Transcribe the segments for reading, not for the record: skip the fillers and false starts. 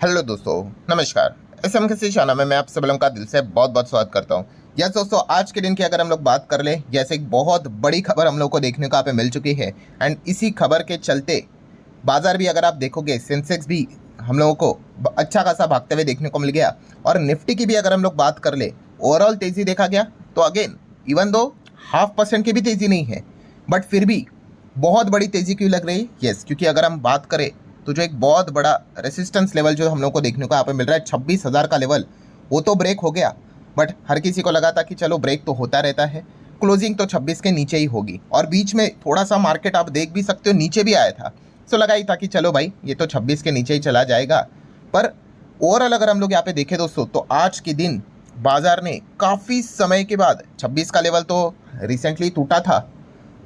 Hello दोस्तों, नमस्कार। SM किसी चैनल में मैं आप सब लोगों का दिल से बहुत बहुत स्वागत करता हूं। यस दोस्तों, आज के दिन की अगर हम लोग बात कर ले, जैसे एक बहुत बड़ी खबर हम लोग को देखने को यहाँ पे मिल चुकी है। एंड इसी खबर के चलते बाजार भी अगर आप देखोगे, सेंसेक्स भी हम लोगों को अच्छा खासा भागते हुए देखने को मिल गया। और निफ्टी की भी अगर हम लोग बात कर ले, ओवरऑल तेजी देखा गया तो अगेन इवन दो 0.5% की भी तेजी नहीं है, बट फिर भी बहुत बड़ी तेजी क्यों लग रही है? यस, क्योंकि अगर हम बात करें तो जो एक बहुत बड़ा रेसिस्टेंस लेवल जो हम लोग को देखने को यहाँ पे मिल रहा है 26,000 का लेवल, वो तो ब्रेक हो गया। बट हर किसी को लगा था कि चलो ब्रेक तो होता रहता है, क्लोजिंग तो 26 के नीचे ही होगी। और बीच में थोड़ा सा मार्केट आप देख भी सकते हो नीचे भी आया था, सो लगा ही था कि चलो भाई ये तो 26 के नीचे ही चला जाएगा। पर ओवरऑल अगर हम लोग यहाँ पे देखें दोस्तों, तो आज के दिन बाजार ने काफ़ी समय के बाद 26 का लेवल तो रिसेंटली टूटा था,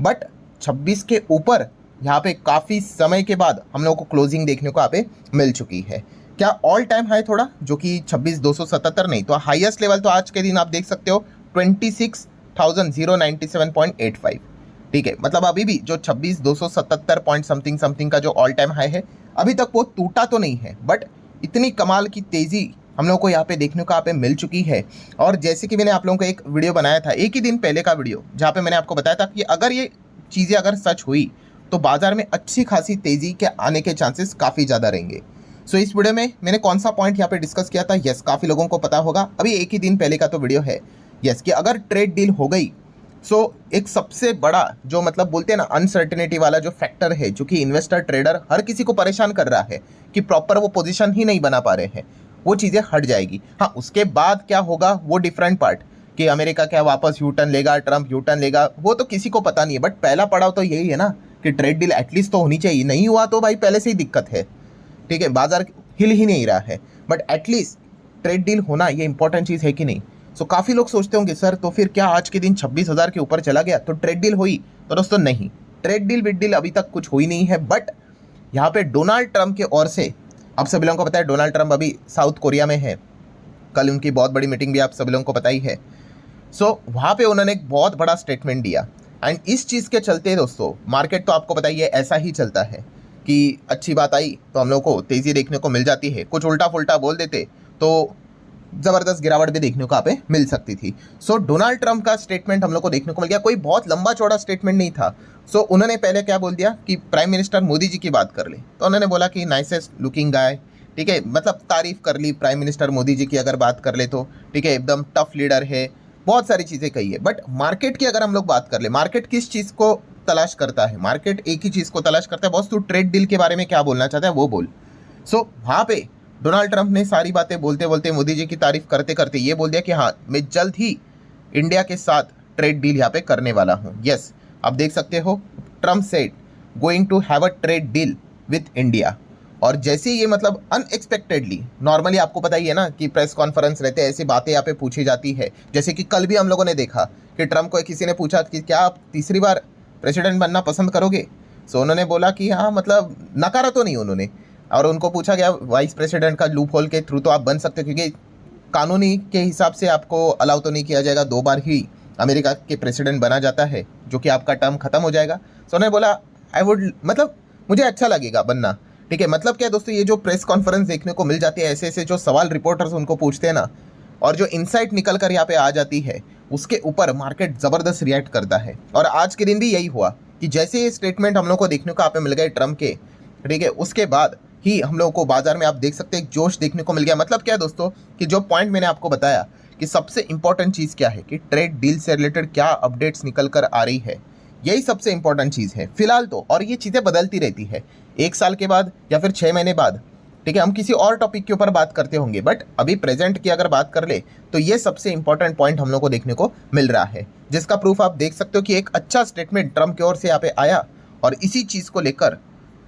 बट 26 के ऊपर यहाँ पे काफ़ी समय के बाद हम लोगों को क्लोजिंग देखने को यहाँ पे मिल चुकी है। क्या ऑल टाइम हाई थोड़ा, जो कि 26,277 नहीं, तो हाईएस्ट लेवल तो आज के दिन आप देख सकते हो 26,097.85। ठीक है, मतलब अभी भी जो 26,277 पॉइंट समथिंग समथिंग का जो ऑल टाइम हाई है, अभी तक वो टूटा तो नहीं है, बट इतनी कमाल की तेज़ी हम लोगों को यहाँ पे देखने को यहाँ पे मिल चुकी है। और जैसे कि मैंने आप लोगों को एक वीडियो बनाया था एक ही दिन पहले का वीडियो, जहाँ पे मैंने आपको बताया था कि अगर ये चीज़ें अगर सच हुई तो बाजार में अच्छी खासी तेजी के आने के चांसेस काफ़ी ज़्यादा रहेंगे। सो इस वीडियो में मैंने कौन सा पॉइंट यहाँ पे डिस्कस किया था, यस काफ़ी लोगों को पता होगा, अभी एक ही दिन पहले का तो वीडियो है। यस, कि अगर ट्रेड डील हो गई, सो एक सबसे बड़ा जो मतलब बोलते हैं ना अनसर्टेनिटी वाला जो फैक्टर है, जो कि इन्वेस्टर ट्रेडर हर किसी को परेशान कर रहा है कि प्रॉपर वो पोजीशन ही नहीं बना पा रहे हैं, वो चीज़ें हट जाएगी। हाँ, उसके बाद क्या होगा वो डिफरेंट पार्ट, कि अमेरिका क्या वापस यू टर्न लेगा, ट्रंप यू टर्न लेगा, वो तो किसी को पता नहीं है। बट पहला पड़ाव तो यही है ना कि ट्रेड डील एटलीस्ट तो होनी चाहिए। नहीं हुआ तो भाई पहले से ही दिक्कत है। ठीक है, बाजार हिल ही नहीं रहा है, बट एटलीस्ट ट्रेड डील होना ये इंपॉर्टेंट चीज़ है कि नहीं। सो काफ़ी लोग सोचते होंगे सर तो फिर क्या आज के दिन 26,000 के ऊपर चला गया तो ट्रेड डील हुई? तो दोस्तों नहीं, ट्रेड डील विड डील अभी तक कुछ हुई नहीं है। बट यहाँ पे डोनाल्ड ट्रंप के ओर से, आप सभी लोगों को पता है डोनाल्ड ट्रंप अभी साउथ कोरिया में है, कल उनकी बहुत बड़ी मीटिंग भी आप सभी लोगों को पता ही है। सो वहाँ पे उन्होंने एक बहुत बड़ा स्टेटमेंट दिया। एंड इस चीज़ के चलते दोस्तों मार्केट तो आपको पता ही है ऐसा ही चलता है कि अच्छी बात आई तो हम लोग को तेज़ी देखने को मिल जाती है, कुछ उल्टा फुल्टा बोल देते तो ज़बरदस्त गिरावट भी देखने को यहाँ पे मिल सकती थी। सो डोनाल्ड ट्रंप का स्टेटमेंट हम लोग को देखने को मिल गया, कोई बहुत लंबा चौड़ा स्टेटमेंट नहीं था। सो उन्होंने पहले क्या बोल दिया कि प्राइम मिनिस्टर मोदी जी की बात कर ले, तो उन्होंने बोला कि नाइसेस्ट लुकिंग गाय। ठीक है, मतलब तारीफ कर ली प्राइम मिनिस्टर मोदी जी की अगर बात कर ले तो। ठीक है, एकदम टफ लीडर है, बहुत सारी चीज़ें कही है। बट मार्केट की अगर हम लोग बात कर ले, मार्केट किस चीज़ को तलाश करता है? मार्केट एक ही चीज़ को तलाश करता है, बॉस तू ट्रेड डील के बारे में क्या बोलना चाहता है वो बोल। सो वहाँ पे डोनाल्ड ट्रंप ने सारी बातें बोलते बोलते, मोदी जी की तारीफ करते करते ये बोल दिया कि हाँ मैं जल्द ही इंडिया के साथ ट्रेड डील यहाँ पे करने वाला हूँ। यस, आप देख सकते हो Trump said going to have a trade deal with India. और जैसे ये मतलब अनएक्सपेक्टेडली, नॉर्मली आपको पता ही है ना कि प्रेस कॉन्फ्रेंस रहते हैं, ऐसी बातें यहाँ पे पूछी जाती है। जैसे कि कल भी हम लोगों ने देखा कि ट्रंप को किसी ने पूछा कि क्या आप तीसरी बार प्रेसिडेंट बनना पसंद करोगे? सो उन्होंने बोला कि हाँ, मतलब नकारा तो नहीं उन्होंने। और उनको पूछा गया वाइस प्रेसिडेंट का लूप होल के थ्रू तो आप बन सकते हो, क्योंकि कानूनी के हिसाब से आपको अलाउ तो नहीं किया जाएगा, 2 बार ही अमेरिका के प्रेसिडेंट बना जाता है, जो कि आपका टर्म खत्म हो जाएगा। सो उन्होंने बोला आई वुड, मतलब मुझे अच्छा लगेगा बनना। ठीक है, मतलब क्या है दोस्तों, ये जो प्रेस कॉन्फ्रेंस देखने को मिल जाती है, ऐसे ऐसे जो सवाल रिपोर्टर्स उनको पूछते हैं ना, और जो इनसाइट निकल कर यहाँ पे आ जाती है, उसके ऊपर मार्केट ज़बरदस्त रिएक्ट करता है। और आज के दिन भी यही हुआ कि जैसे ये स्टेटमेंट हम लोग को देखने को यहाँ पे मिल गए ट्रंप के, ठीक है, उसके बाद ही हम लोगों को बाजार में आप देख सकते हैं एक जोश देखने को मिल गया। मतलब क्या है दोस्तों कि जो पॉइंट मैंने आपको बताया कि सबसे इंपॉर्टेंट चीज़ क्या है कि ट्रेड डील से रिलेटेड क्या अपडेट्स निकल कर आ रही है, यही सबसे इंपॉर्टेंट चीज़ है फिलहाल तो। और ये चीज़ें बदलती रहती है, 1 साल के बाद या फिर 6 महीने बाद, ठीक है, हम किसी और टॉपिक के ऊपर बात करते होंगे। बट अभी प्रेजेंट की अगर बात कर ले तो ये सबसे इंपॉर्टेंट पॉइंट हम लोग को देखने को मिल रहा है, जिसका प्रूफ आप देख सकते हो कि एक अच्छा स्टेटमेंट ट्रंप की ओर से यहाँ पे आया, और इसी चीज़ को लेकर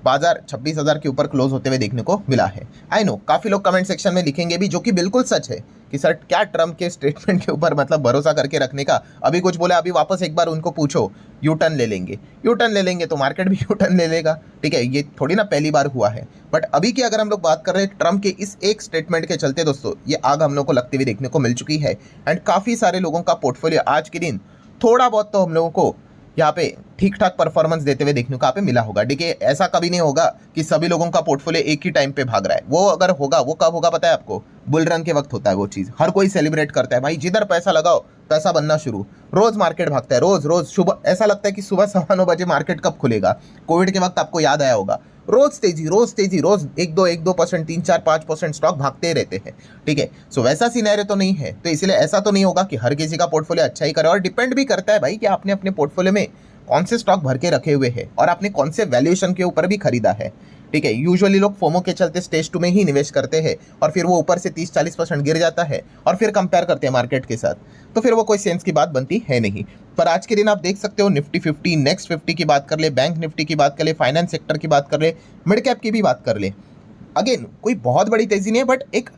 बाजार 26,000 के ऊपर क्लोज होते हुए देखने को मिला है। आई नो काफ़ी लोग कमेंट सेक्शन में लिखेंगे भी, जो कि बिल्कुल सच है कि सर क्या ट्रंप के स्टेटमेंट के ऊपर मतलब भरोसा करके रखने का, अभी कुछ बोला अभी वापस एक बार उनको पूछो यू टर्न ले लेंगे, यू टर्न ले लेंगे तो मार्केट भी यू टर्न ले लेगा। ठीक है, ये थोड़ी ना पहली बार हुआ है। बट अभी की अगर हम लोग बात कर रहे हैं ट्रंप के इस एक स्टेटमेंट के चलते दोस्तों, ये आग हम लोग को लगती हुई देखने को मिल चुकी है। एंड काफ़ी सारे लोगों का पोर्टफोलियो आज के दिन थोड़ा बहुत तो हम लोगों को यहाँ पे ठीक ठाक परफॉर्मेंस देते हुए देखने को यहाँ पे मिला होगा। देखिए ऐसा कभी नहीं होगा कि सभी लोगों का पोर्टफोलियो एक ही टाइम पे भाग रहा है। वो अगर होगा, वो कब होगा पता है आपको? बुल रन के वक्त होता है वो चीज़। हर कोई सेलिब्रेट करता है भाई, जिधर पैसा लगाओ पैसा बनना शुरू। रोज मार्केट भागता है, रोज रोज सुबह ऐसा लगता है कि सुबह 9:15 मार्केट कब खुलेगा। कोविड के वक्त आपको याद आया होगा, रोज तेजी रोज तेजी, रोज 1-2% 3-4-5% स्टॉक भागते ही रहते हैं। ठीक है, सो वैसा सिनेरियो तो नहीं है, तो इसलिए ऐसा तो नहीं होगा कि हर किसी का पोर्टफोलियो अच्छा ही करे। और डिपेंड भी करता है भाई कि आपने अपने पोर्टफोलियो में कौन से स्टॉक भर के रखे हुए हैं और आपने कौन से वैल्यूएशन के ऊपर भी खरीदा है। ठीक है, यूजुअली लोग फोमो के चलते स्टेज 2 में ही निवेश करते हैं और फिर वो ऊपर से 30-40% गिर जाता है और फिर कंपेयर करते हैं मार्केट के साथ, तो फिर वो कोई सेंस की बात बनती है नहीं। पर आज के दिन आप देख सकते हो निफ्टी 50, नेक्स्ट 50 की बात कर ले, बैंक निफ्टी की बात कर ले, फाइनेंस सेक्टर की बात कर ले, मिड कैप की भी बात कर ले, अगेन कोई बहुत बड़ी तेजी नहीं है, बट एक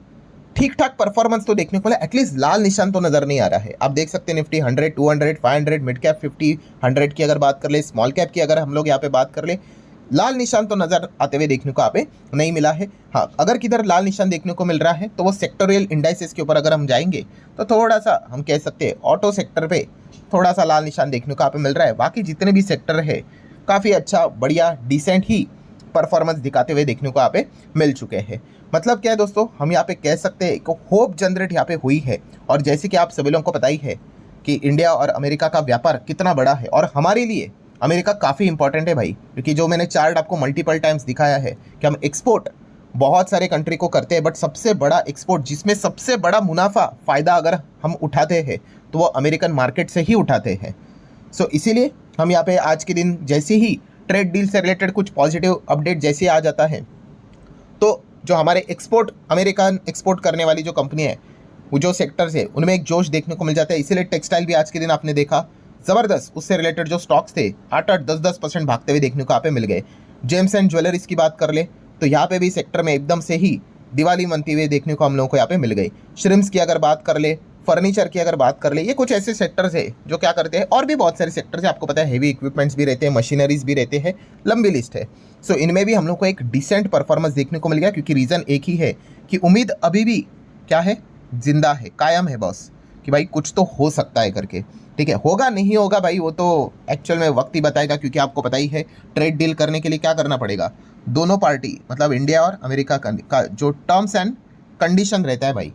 ठीक ठाक परफॉर्मेंस तो देखने को मिला। एटलीस्ट लाल निशान तो नजर नहीं आ रहा है। आप देख सकते हैं निफ्टी 100, 200, 500, मिड कैप 50, 100 की अगर बात कर ले, स्मॉल कैप की अगर हम लोग यहाँ पे बात कर ले, लाल निशान तो नजर आते हुए देखने को यहाँ पे नहीं मिला है। हाँ, अगर किधर लाल निशान देखने को मिल रहा है तो वो सेक्टोरियल इंडाइसेस के ऊपर अगर हम जाएंगे तो थोड़ा सा हम कह सकते हैं ऑटो सेक्टर पे थोड़ा सा लाल निशान देखने को यहाँ पे मिल रहा है। बाकी जितने भी सेक्टर है काफ़ी अच्छा, बढ़िया, डिसेंट ही परफॉर्मेंस दिखाते हुए देखने को यहाँ पे मिल चुके हैं। मतलब क्या है दोस्तों, हम यहाँ पे कह सकते हैं कि होप जनरेट यहाँ पे हुई है। और जैसे कि आप सभी लोगों को पता ही है कि इंडिया और अमेरिका का व्यापार कितना बड़ा है और हमारे लिए अमेरिका काफ़ी इंपॉर्टेंट है भाई, क्योंकि जो मैंने चार्ट आपको मल्टीपल टाइम्स दिखाया है कि हम एक्सपोर्ट बहुत सारे कंट्री को करते हैं, बट सबसे बड़ा एक्सपोर्ट जिसमें सबसे बड़ा मुनाफा फ़ायदा अगर हम उठाते हैं तो वो अमेरिकन मार्केट से ही उठाते हैं। सो इसीलिए हम यहाँ पे आज के दिन जैसे ही ट्रेड डील से रिलेटेड कुछ पॉजिटिव अपडेट जैसे आ जाता है तो जो हमारे एक्सपोर्ट, अमेरिकन एक्सपोर्ट करने वाली जो कंपनी है, वो जो सेक्टर्स है उनमें एक जोश देखने को मिल जाता है। इसीलिए टेक्सटाइल भी आज के दिन आपने देखा ज़बरदस्त, उससे रिलेटेड जो स्टॉक्स थे 8-8, 10-10% भागते हुए देखने को यहाँ पे मिल गए। जेम्स एंड ज्वेलरीज की बात कर ले तो यहाँ पे भी सेक्टर में एकदम से ही दिवाली मनती हुए देखने को हम लोगों को यहाँ पे मिल गई। श्रिम्स की अगर बात कर ले, फर्नीचर की अगर बात कर ले, ये कुछ ऐसे सेक्टर्स है जो क्या करते हैं। और भी बहुत सारे सेक्टर्स है, आपको पता है हेवी इक्विपमेंट्स भी रहते हैं, मशीनरीज भी रहते हैं, लंबी लिस्ट है। सो इनमें भी हम लोग को एक डिसेंट परफॉर्मेंस देखने को मिल गया, क्योंकि रीज़न एक ही है कि उम्मीद अभी भी क्या है, जिंदा है, कायम है बॉस, कि भाई कुछ तो हो सकता है करके। ठीक है, होगा नहीं होगा भाई वो तो एक्चुअल में वक्त ही बताएगा, क्योंकि आपको पता ही है ट्रेड डील करने के लिए क्या करना पड़ेगा। दोनों पार्टी मतलब इंडिया और अमेरिका का जो टर्म्स एंड कंडीशन रहता है भाई,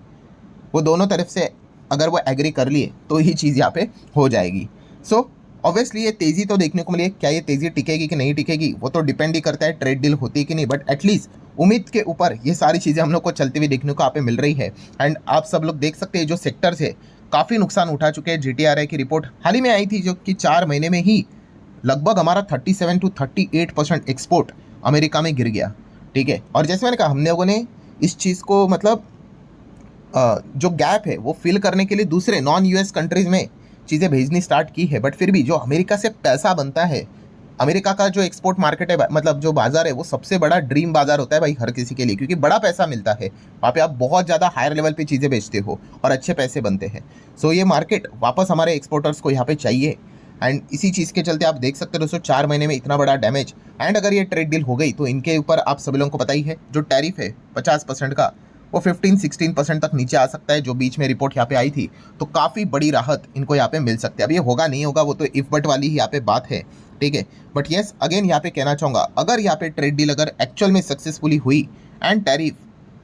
वो दोनों तरफ से अगर वो एग्री कर लिए तो ही चीज़ यहाँ पे हो जाएगी। सो ऑब्वियसली ये तेज़ी तो देखने को मिली है। क्या ये तेज़ी टिकेगी कि नहीं टिकेगी वो तो डिपेंड ही करता है ट्रेड डील होती है कि नहीं, बट एटलीस्ट उम्मीद के ऊपर ये सारी चीज़ें हम लोग को चलती हुई देखने को यहाँ पे मिल रही है। एंड आप सब लोग देख सकते हैं जो सेक्टर्स है काफ़ी नुकसान उठा चुके हैं। GTRI की रिपोर्ट हाल ही में आई थी जो कि 4 महीने में ही लगभग हमारा 37-38% एक्सपोर्ट अमेरिका में गिर गया। ठीक है, और जैसे मैंने कहा हम लोगों ने इस चीज़ को मतलब जो गैप है वो फिल करने के लिए दूसरे नॉन US कंट्रीज़ में चीज़ें भेजनी स्टार्ट की है। बट फिर भी जो अमेरिका से पैसा बनता है, अमेरिका का जो एक्सपोर्ट मार्केट है मतलब जो बाज़ार है वो सबसे बड़ा ड्रीम बाज़ार होता है भाई हर किसी के लिए, क्योंकि बड़ा पैसा मिलता है वहाँ पे। आप बहुत ज़्यादा हायर लेवल पे चीज़ें बेचते हो और अच्छे पैसे बनते हैं। सो ये मार्केट वापस हमारे एक्सपोर्टर्स को यहाँ पे चाहिए। एंड इसी चीज़ के चलते आप देख सकते हो दोस्तों 4 महीने में इतना बड़ा डैमेज। एंड अगर ये ट्रेड डील हो गई तो इनके ऊपर आप सभी लोगों को पता ही है जो टैरिफ है 50% का, वो 15-16% तक नीचे आ सकता है, जो बीच में रिपोर्ट यहाँ पे आई थी। तो काफ़ी बड़ी राहत इनको यहाँ पे मिल सकती है। अब ये होगा नहीं होगा वो तो इफ बट वाली ही यहाँ पे बात है। ठीक है, बट येस अगेन यहाँ पे कहना चाहूँगा, अगर यहाँ पे ट्रेड डील अगर एक्चुअल में सक्सेसफुली हुई एंड टैरिफ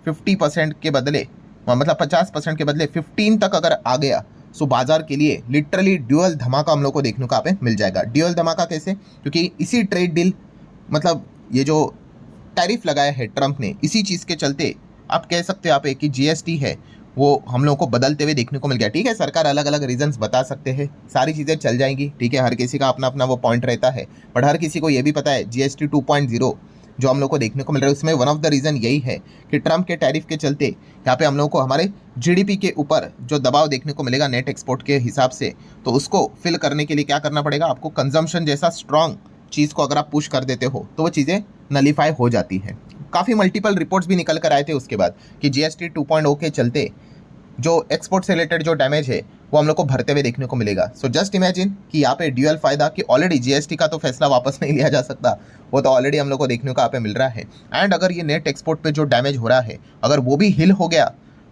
50% के बदले मतलब 50% के बदले 15 तक अगर आ गया, सो बाजार के लिए लिटरली ड्यूअल धमाका हम लोग को देखने को यहाँ पे मिल जाएगा। ड्यूअल धमाका कैसे? क्योंकि इसी ट्रेड डील मतलब ये जो टैरिफ लगाया है ट्रंप ने, इसी चीज़ के चलते आप कह सकते हो यहाँ पे कि GST है वो हम लोगों को बदलते हुए देखने को मिल गया। ठीक है, सरकार अलग अलग रीजंस बता सकते हैं, सारी चीज़ें चल जाएंगी। ठीक है, हर किसी का अपना अपना वो पॉइंट रहता है, बट हर किसी को ये भी पता है GST 2.0 जो हम लोग को देखने को मिल रहा है उसमें वन ऑफ द रीज़न यही है कि ट्रंप के टैरिफ के चलते यहाँ पे हम लोगों को हमारे GDP के ऊपर जो दबाव देखने को मिलेगा नेट एक्सपोर्ट के हिसाब से, तो उसको फिल करने के लिए क्या करना पड़ेगा आपको, कंजम्पशन जैसा स्ट्रॉन्ग चीज़ को अगर आप पुश कर देते हो तो वो चीज़ें नलीफाई हो जाती है। काफ़ी मल्टीपल रिपोर्ट्स भी निकल कर आए थे उसके बाद कि GST 2.0 के चलते जो एक्सपोर्ट से रिलेटेड जो डैमेज है वो हम लोग को भरते हुए देखने को मिलेगा। सो जस्ट इमेजिन कि यहाँ पे ड्यूअल फायदा कि ऑलरेडी GST का तो फैसला वापस नहीं लिया जा सकता, वो तो ऑलरेडी हम लोग को देखने को यहाँ पे मिल रहा है। एंड अगर ये नेट एक्सपोर्ट पे जो डैमेज हो रहा है अगर वो भी हिल हो गया,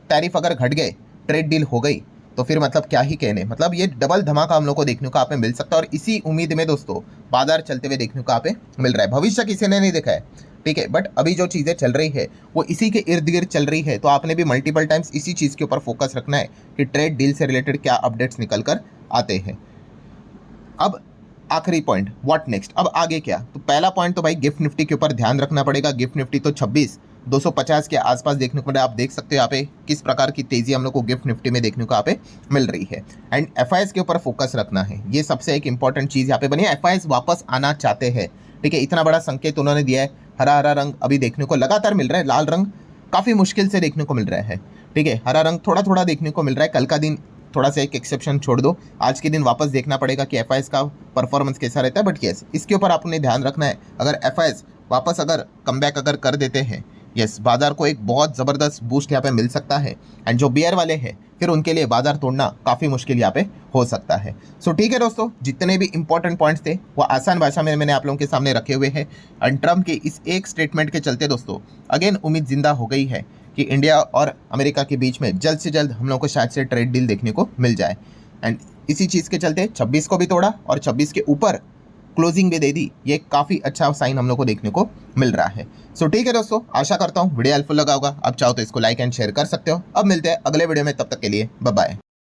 टैरिफ अगर घट गए, ट्रेड डील हो गई, तो फिर मतलब क्या ही कहने, मतलब ये डबल धमाका हम लोग को देखने को आप में मिल सकता है। और इसी उम्मीद में दोस्तों बाजार चलते हुए देखने को आप में मिल रहा है। भविष्य किसी ने नहीं देखा है, ठीक है, बट अभी जो चीज़ें चल रही है वो इसी के इर्द गिर्द चल रही है। तो आपने भी मल्टीपल टाइम्स इसी चीज़ के ऊपर फोकस रखना है कि ट्रेड डील से रिलेटेड क्या अपडेट्स निकल कर आते हैं। अब आखिरी पॉइंट, व्हाट नेक्स्ट, अब आगे क्या। तो पहला पॉइंट तो भाई गिफ्ट निफ्टी के ऊपर ध्यान रखना पड़ेगा। गिफ्ट निफ्टी तो 26,250 के आसपास देखने को मिला। आप देख सकते हो यहाँ पे किस प्रकार की तेजी हम लोग को गिफ्ट निफ्टी में देखने को यहाँ पे मिल रही है। एंड एफआईएस के ऊपर फोकस रखना है, ये सबसे एक इंपॉर्टेंट चीज़ यहाँ पे बनी है। एफआईएस वापस आना चाहते हैं, ठीक है, इतना बड़ा संकेत उन्होंने दिया है। हरा हरा रंग अभी देखने को लगातार मिल रहा है, लाल रंग काफ़ी मुश्किल से देखने को मिल रहा है, ठीक है, हरा रंग थोड़ा थोड़ा देखने को मिल रहा है। कल का दिन थोड़ा सा एक एक्सेप्शन छोड़ दो, आज के दिन वापस देखना पड़ेगा कि एफआईएस का परफॉर्मेंस कैसा रहता है। बट यस, इसके ऊपर आपने ध्यान रखना है। अगर एफआईएस वापस अगर कमबैक अगर कर देते हैं, यस, बाजार को एक बहुत ज़बरदस्त बूस्ट यहाँ पे मिल सकता है। एंड जो बियर वाले हैं फिर उनके लिए बाजार तोड़ना काफ़ी मुश्किल यहाँ पे हो सकता है। सो ठीक है दोस्तों, जितने भी इंपॉर्टेंट पॉइंट्स थे वो आसान भाषा में मैंने आप लोगों के सामने रखे हुए हैं। एंड ट्रम्प के इस एक स्टेटमेंट के चलते दोस्तों अगेन उम्मीद जिंदा हो गई है कि इंडिया और अमेरिका के बीच में जल्द से जल्द हम लोग को शायद से ट्रेड डील देखने को मिल जाए। एंड इसी चीज़ के चलते 26 को भी तोड़ा और 26 के ऊपर क्लोजिंग भी दे दी। ये काफ़ी अच्छा साइन हम लोग को देखने को मिल रहा है। सो ठीक है दोस्तों, आशा करता हूँ वीडियो हेल्पफुल लगा होगा। अब चाहो तो इसको लाइक एंड शेयर कर सकते हो। अब मिलते हैं अगले वीडियो में, तब तक के लिए बाय बाय।